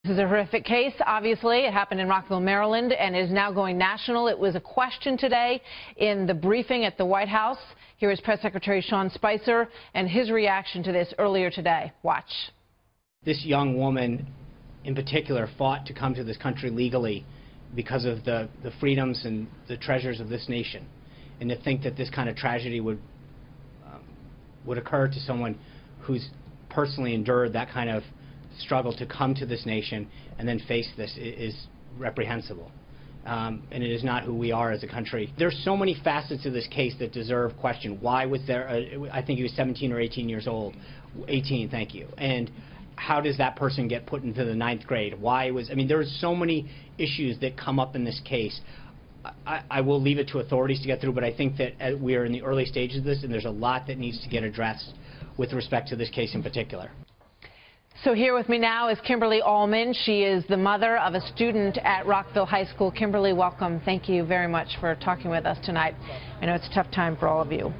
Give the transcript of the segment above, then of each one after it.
This is a horrific case, obviously. It happened in Rockville, Maryland, and is now going national. It was a question today in the briefing at the White House. Here is Press Secretary Sean Spicer and his reaction to this earlier today. Watch. This young woman, in particular, fought to come to this country legally because of the freedoms and the treasures of this nation. And to think that this kind of tragedy would occur to someone who's personally endured that kind of struggle to come to this nation and then face this is reprehensible. And it is not who we are as a country. There's so many facets of this case that deserve question. Why was there, I think he was 17 or 18 years old. 18, thank you. And how does that person get put into the 9th grade? Why was, I mean, there's so many issues that come up in this case. I will leave it to authorities to get through, but I think that we are in the early stages of this, and there's a lot that needs to get addressed with respect to this case in particular. So here with me now is Kimberly Allman. She is the mother of a student at Rockville High School. Kimberly, welcome. Thank you very much for talking with us tonight. I know it's a tough time for all of you.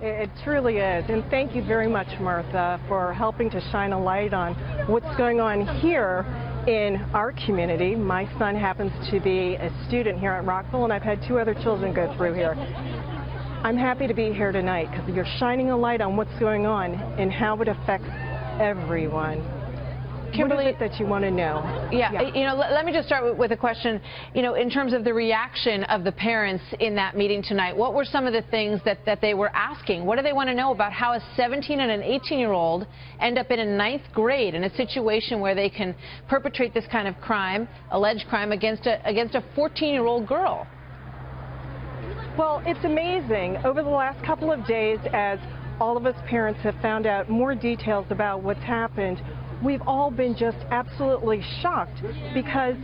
It truly is, and thank you very much, Martha, for helping to shine a light on what's going on here in our community. My son happens to be a student here at Rockville, and I've had 2 other children go through here. I'm happy to be here tonight because you're shining a light on what's going on and how it affects everyone. Kimberly, what is it that you want to know? Yeah. You know, let me just start with a question. You know, in terms of the reaction of the parents in that meeting tonight, what were some of the things that they were asking? What do they want to know about how a 17 and an 18-year-old end up in a 9th grade in a situation where they can perpetrate this kind of crime, alleged crime, against a 14-year-old girl? Well, it's amazing. Over the last couple of days, as all of us parents have found out more details about what's happened, we've all been just absolutely shocked because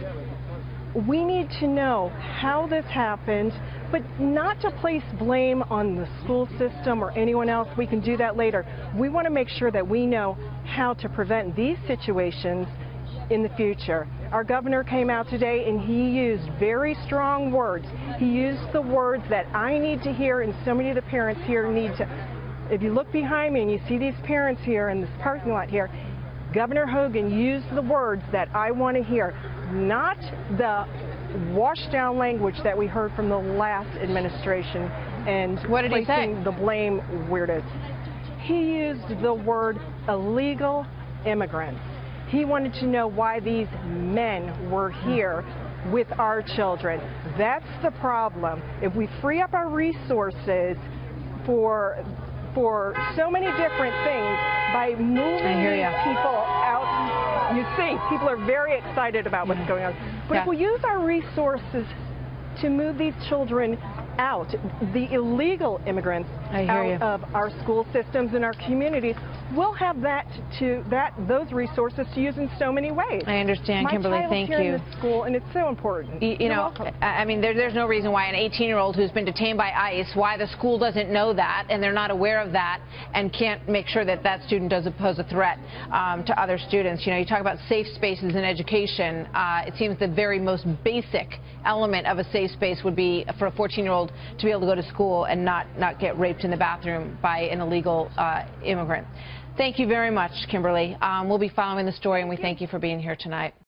we need to know how this happened, but not to place blame on the school system or anyone else. We can do that later. We want to make sure that we know how to prevent these situations in the future. Our governor came out today and he used very strong words. He used the words that I need to hear and so many of the parents here need to. If you look behind me and you see these parents here in this parking lot here, Governor Hogan used the words that I want to hear, not the washed down language that we heard from the last administration and what did he say? The blame where it is. He used the word illegal immigrants. He wanted to know why these men were here with our children. That's the problem. If we free up our resources for so many different things by moving these people out, you see, people are very excited about what's going on. But if we use our resources to move these children out, the illegal immigrants out of our school systems and our communities, we'll have those resources to use in so many ways. I understand, Kimberly. Thank you. My child's here in this school, and it's so important. You know, I mean, there's no reason why an 18-year-old who's been detained by ICE, why the school doesn't know that, and they're not aware of that, and can't make sure that that student doesn't pose a threat to other students. You know, you talk about safe spaces in education. It seems the very most basic element of a safe space would be for a 14-year-old to be able to go to school and not get raped in the bathroom by an illegal immigrant. Thank you very much, Kimberly. We'll be following the story, and we thank you for being here tonight.